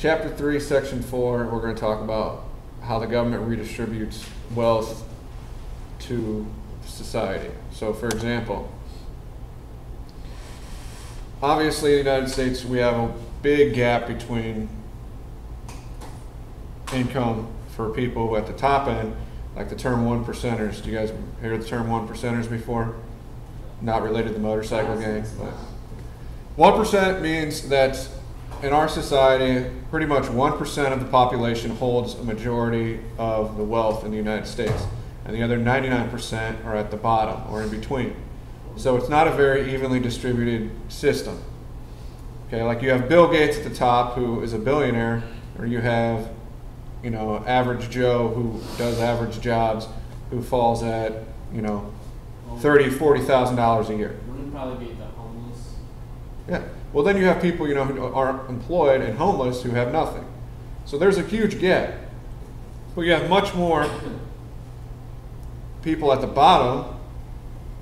Chapter 3, Section 4, we're going to talk about how the government redistributes wealth to society. So, for example, obviously in the United States we have a big gap between income for people who at the top end, like the term one percenters. Do you guys hear the term one percenters before? Not related to the motorcycle gang, but 1% means that in our society, pretty much 1% of the population holds a majority of the wealth in the United States, and the other 99% are at the bottom or in between. So it's not a very evenly distributed system. Okay, like you have Bill Gates at the top, who is a billionaire, or you have, you know, average Joe who does average jobs, who falls at, you know, $30,000-$40,000 a year. Wouldn't probably be the homeless. Yeah. Well, then you have people, you know, who are employed and homeless who have nothing. So there's a huge gap. But you have much more people at the bottom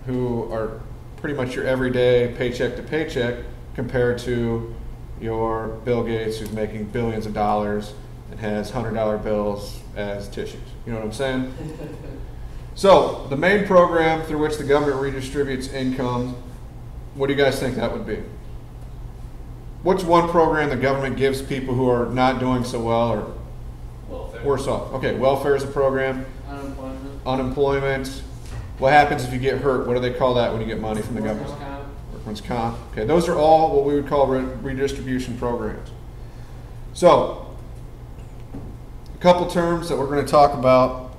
who are pretty much your everyday paycheck to paycheck compared to your Bill Gates, who's making billions of dollars and has $100 bills as tissues. You know what I'm saying? So the main program through which the government redistributes income, what do you guys think that would be? What's one program the government gives people who are not doing so well or Welfare. worse off? Okay, welfare is a program. Unemployment. Unemployment. What happens if you get hurt? What do they call that when you get money from the Workers' government? comp. Workman's comp. Okay, those are all what we would call redistribution programs. So, a couple terms that we're going to talk about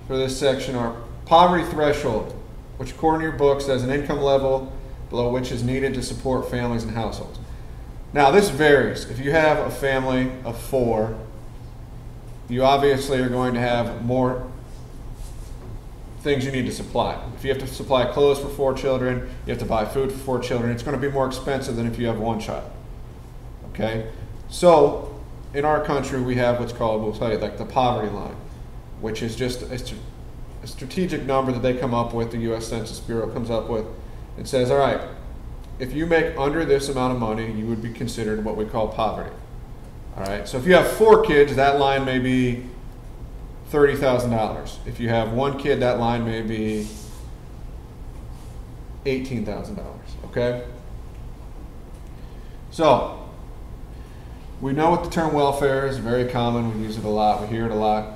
for this section are poverty threshold, which according to your book says an income level below which is needed to support families and households. Now this varies. If you have a family of 4, you obviously are going to have more things you need to supply. If you have to supply clothes for 4 children, you have to buy food for 4 children, it's going to be more expensive than if you have 1 child. Okay? So, in our country we have what's called, we'll tell you, like the poverty line, which is just a strategic number that they come up with, the U.S. Census Bureau comes up with. It says, all right, if you make under this amount of money, you would be considered what we call poverty. All right, so if you have 4 kids, that line may be $30,000. If you have 1 kid, that line may be $18,000. Okay? So, we know what the term welfare is, very common, we use it a lot, we hear it a lot.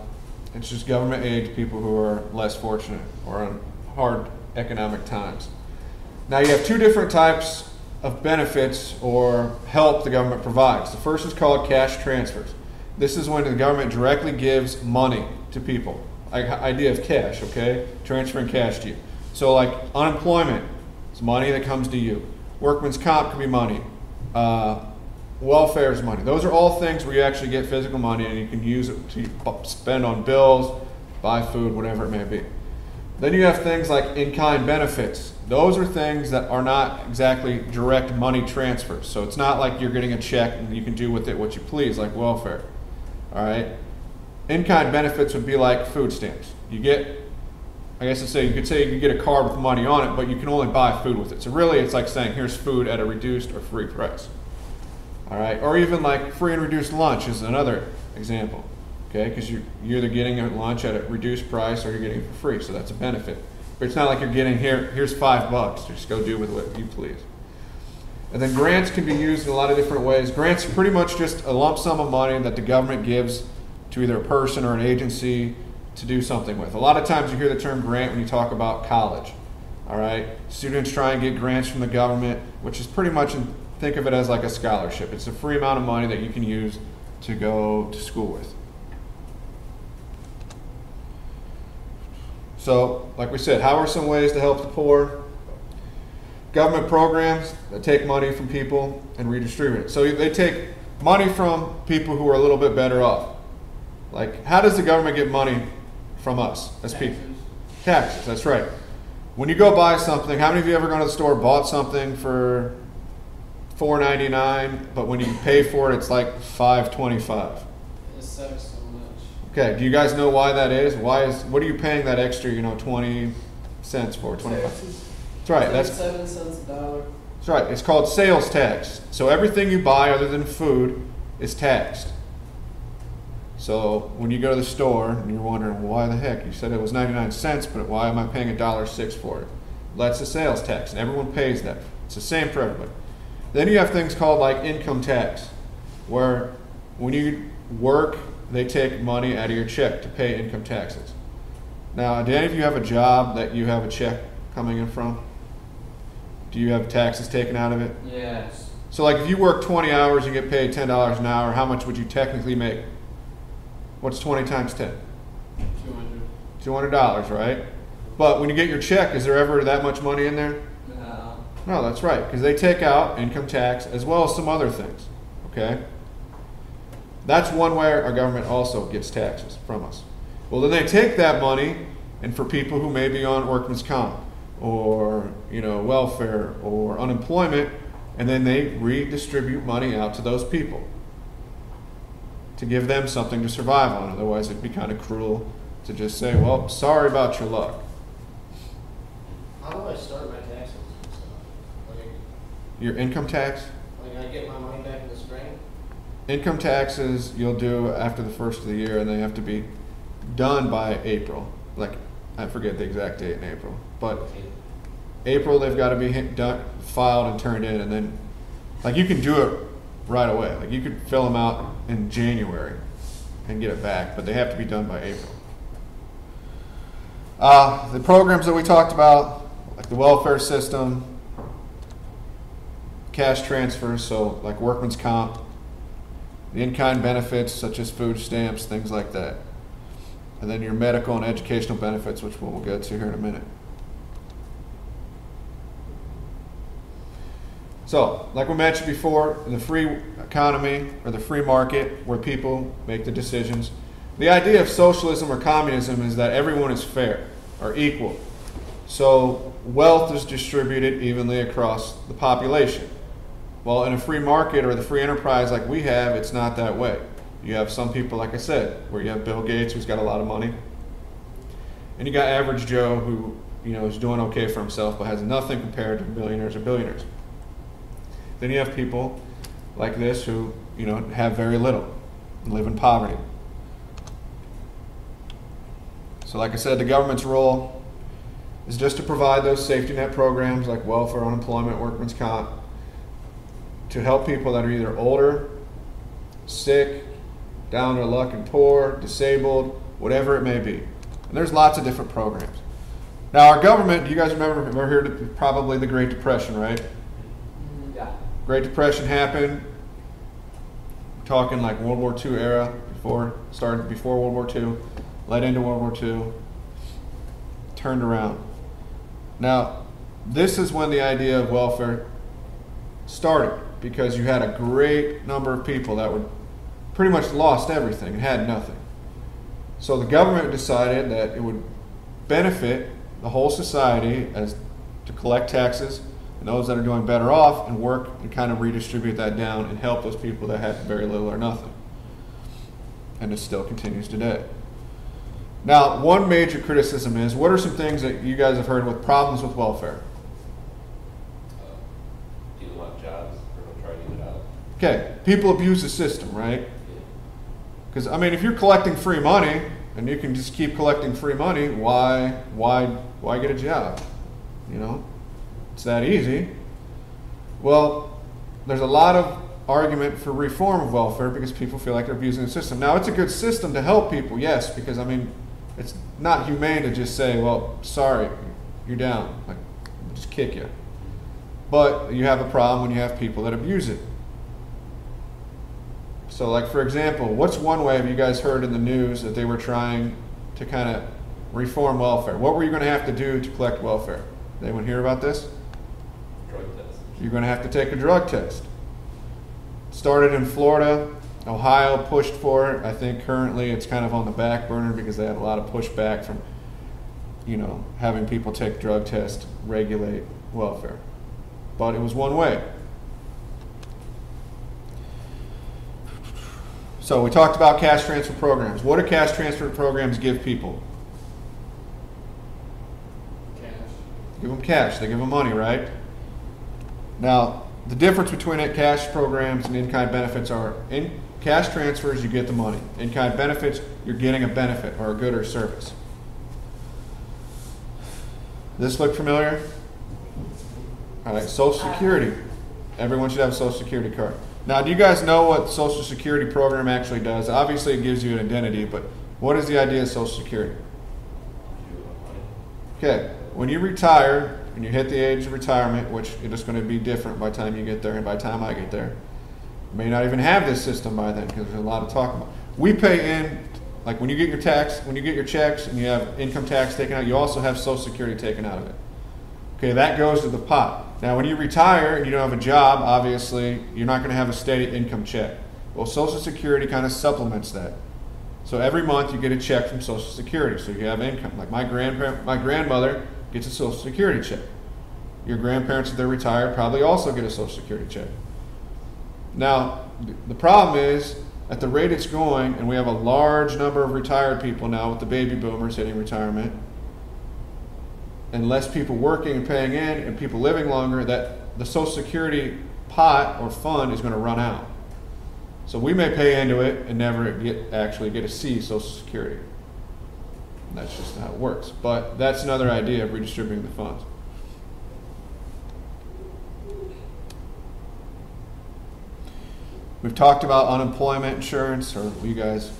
It's just government aid to people who are less fortunate or on hard economic times. Now you have 2 different types of benefits or help the government provides. The first is called cash transfers. This is when the government directly gives money to people. Like idea of cash, okay? Transferring cash to you. So like unemployment, it's money that comes to you. Workman's comp could be money. Welfare is money. Those are all things where you actually get physical money and you can use it to spend on bills, buy food, whatever it may be. Then you have things like in-kind benefits. Those are things that are not exactly direct money transfers. So it's not like you're getting a check and you can do with it what you please, like welfare. All right? In-kind benefits would be like food stamps. You get, I guess you could say you get a card with money on it, but you can only buy food with it. So really it's like saying here's food at a reduced or free price. All right? Or even like free and reduced lunch is another example. Okay, because you're either getting a lunch at a reduced price or you're getting it for free, so that's a benefit. But it's not like you're getting here's $5, just go do with what you please. And then grants can be used in a lot of different ways. Grants are pretty much just a lump sum of money that the government gives to either a person or an agency to do something with. A lot of times you hear the term grant when you talk about college. All right, students try and get grants from the government, which is pretty much, think of it as like a scholarship. It's a free amount of money that you can use to go to school with. So, like we said, how are some ways to help the poor? Government programs that take money from people and redistribute it. So they take money from people who are a little bit better off. Like, how does the government get money from us as people? Taxes, that's right. When you go buy something, how many of you ever gone to the store, bought something for $4.99, but when you pay for it, it's like $5.25? It sucks so much. Okay, do you guys know why that is? What are you paying that extra, 20 cents for, 25? That's right. That's 7 cents a dollar. That's right. It's called sales tax. So everything you buy other than food is taxed. So when you go to the store and you're wondering, well, why the heck? You said it was 99 cents, but why am I paying $1.06 for it? Well, that's the sales tax, and everyone pays that. It's the same for everybody. Then you have things called like income tax, where when you work, they take money out of your check to pay income taxes. Now, do any of you have a job that you have a check coming in from? Do you have taxes taken out of it? Yes. So like if you work 20 hours and get paid $10 an hour, how much would you technically make? What's 20 times 10? 200. $200, right? But when you get your check, is there ever that much money in there? No. No, that's right, because they take out income tax as well as some other things, okay? That's one way our government also gets taxes from us. Well, then they take that money, and for people who may be on workman's comp or welfare or unemployment, and then they redistribute money out to those people to give them something to survive on. Otherwise, it'd be kind of cruel to just say, well, sorry about your luck. How do I start my taxes and stuff? Like, Your income tax? I get my money back in the spring? Income taxes you'll do after the first of the year, and they have to be done by April. Like, I forget the exact date in April, but April they've got to be done, filed and turned in, and then, like, you can do it right away. Like, you could fill them out in January and get it back, but they have to be done by April. The programs that we talked about, like the welfare system, cash transfers, so like workman's comp, the in-kind benefits such as food stamps, things like that. And then your medical and educational benefits, which we'll get to here in a minute. So, like we mentioned before, in the free economy or the free market where people make the decisions, the idea of socialism or communism is that everyone is fair or equal. So wealth is distributed evenly across the population. Well, in a free market or the free enterprise like we have, it's not that way. You have some people, like I said, where you have Bill Gates, who's got a lot of money, and you got average Joe who is doing okay for himself but has nothing compared to millionaires or billionaires. Then you have people like this who have very little and live in poverty. So like I said, the government's role is just to provide those safety net programs like welfare, unemployment, workman's comp to help people that are either older, sick, down on their luck and poor, disabled, whatever it may be. And there's lots of different programs. Now our government, do you guys remember heard probably the Great Depression, right? Yeah. Great Depression happened, we're talking like World War II era, started before World War II, led into World War II, turned around. Now, this is when the idea of welfare started, because you had a great number of people that were pretty much lost everything and had nothing. So the government decided that it would benefit the whole society as to collect taxes, and those that are doing better off and work and kind of redistribute that down and help those people that had very little or nothing. And it still continues today. Now, one major criticism is, what are some things that you guys have heard with problems with welfare? People want jobs or don't try to get it out. Okay, people abuse the system, right? Because, I mean, if you're collecting free money and you can just keep collecting free money, why get a job? It's that easy. Well, there's a lot of argument for reform of welfare because people feel like they're abusing the system. Now, it's a good system to help people, yes, because, it's not humane to just say, well, sorry, you're down, like, just kick you. But you have a problem when you have people that abuse it. So, like, for example, what's one way, have you guys heard in the news that they were trying to kind of reform welfare? What were you going to have to do to collect welfare? Did anyone hear about this? Drug test. You're going to have to take a drug test. Started in Florida. Ohio pushed for it. I think currently it's kind of on the back burner because they had a lot of pushback from, having people take drug tests, regulate welfare. But it was one way. So we talked about cash transfer programs. What do cash transfer programs give people? Cash. Give them cash. They give them money, right? Now, the difference between it, cash programs and in-kind benefits are in cash transfers, you get the money. In-kind benefits, you're getting a benefit or a good or service. This look familiar? All right, Social Security. Everyone should have a Social Security card. Now, do you guys know what the Social Security program actually does? Obviously, it gives you an identity, but what is the idea of Social Security? Okay, when you retire and you hit the age of retirement, which it is going to be different by the time you get there and by the time I get there, you may not even have this system by then because there's a lot of talk about it. We pay in, like when you get your tax, when you get your checks and you have income tax taken out, you also have Social Security taken out of it. Okay, that goes to the pot. Now, when you retire and you don't have a job, obviously, you're not going to have a steady income check. Well, Social Security kind of supplements that. So every month you get a check from Social Security, so you have income. Like my grandmother gets a Social Security check. Your grandparents, if they're retired, probably also get a Social Security check. Now, the problem is, at the rate it's going, and we have a large number of retired people now with the baby boomers hitting retirement, and less people working and paying in and people living longer, that the Social Security pot or fund is going to run out. So we may pay into it and never actually get to see Social Security. And that's just how it works. But that's another idea of redistributing the funds. We've talked about unemployment insurance, or you guys.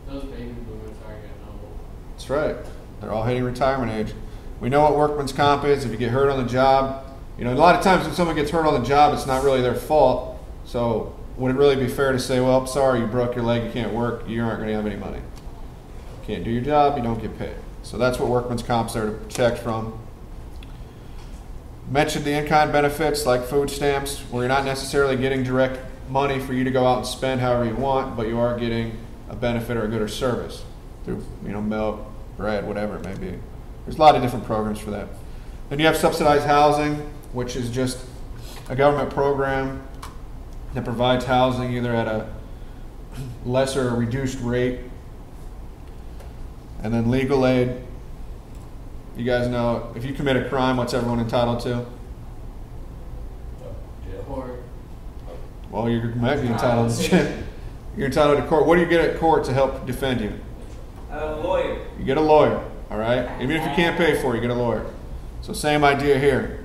Those baby boomers are getting old. That's right. They're all hitting retirement age. We know what workman's comp is. If you get hurt on the job, you know, a lot of times when someone gets hurt on the job, it's not really their fault. So would it really be fair to say, well, I'm sorry, you broke your leg, you can't work, you aren't going to have any money. You can't do your job, you don't get paid. So that's what workman's comp's there to protect from. Mentioned the in-kind benefits like food stamps, where you're not necessarily getting direct money for you to go out and spend however you want, but you are getting a benefit or a good or service through, you know, milk, bread, whatever it may be. There's a lot of different programs for that. Then you have subsidized housing, which is just a government program that provides housing either at a lesser or reduced rate. And then legal aid. You guys know, if you commit a crime, what's everyone entitled to? Or Well, you might be entitled to you're entitled to court. What do you get at court to help defend you? A lawyer. You get a lawyer, all right? Even if you can't pay for it, you get a lawyer. So same idea here.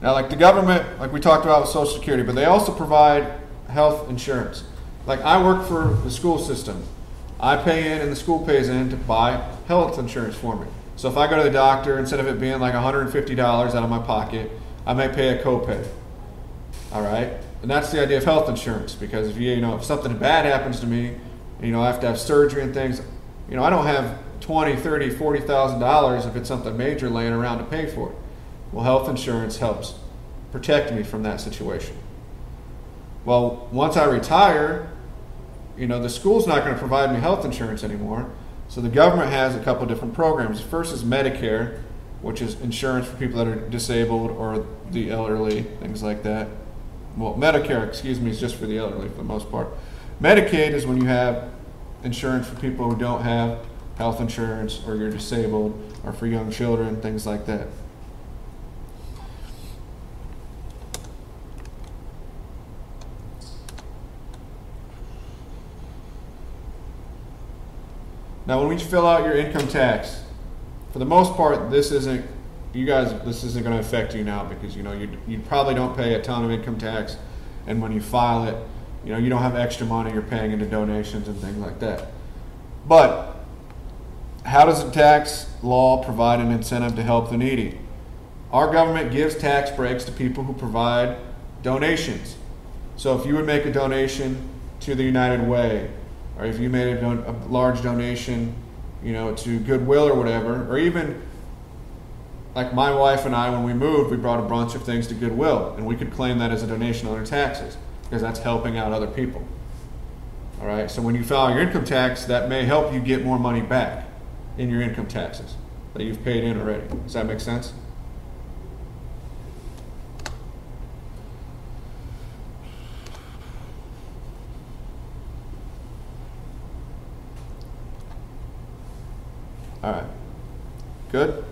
Now, like the government, like we talked about with Social Security, but they also provide health insurance. Like I work for the school system. I pay in and the school pays in to buy health insurance for me. So if I go to the doctor, instead of it being like $150 out of my pocket, I may pay a copay. All right? And that's the idea of health insurance, because if if something bad happens to me, I have to have surgery and things, I don't have $20,000, $30,000, $40,000 if it's something major laying around to pay for it. Well, health insurance helps protect me from that situation. Well, once I retire, the school's not going to provide me health insurance anymore. So the government has a couple different programs. First is Medicare, which is insurance for people that are disabled or the elderly, things like that. Well, Medicare, is just for the elderly for the most part. Medicaid is when you have insurance for people who don't have health insurance, or you're disabled, or for young children, things like that. Now, when we fill out your income tax, for the most part, this isn't going to affect you now, because you probably don't pay a ton of income tax, and when you file it, you don't have extra money you're paying into donations and things like that. But how does the tax law provide an incentive to help the needy? Our government gives tax breaks to people who provide donations. So if you would make a donation to the United Way, or if you made a large donation, to Goodwill or whatever, or even like my wife and I, when we moved, we brought a bunch of things to Goodwill, and we could claim that as a donation on our taxes, because that's helping out other people. All right, so when you file your income tax, that may help you get more money back in your income taxes that you've paid in already. Does that make sense? All right, good?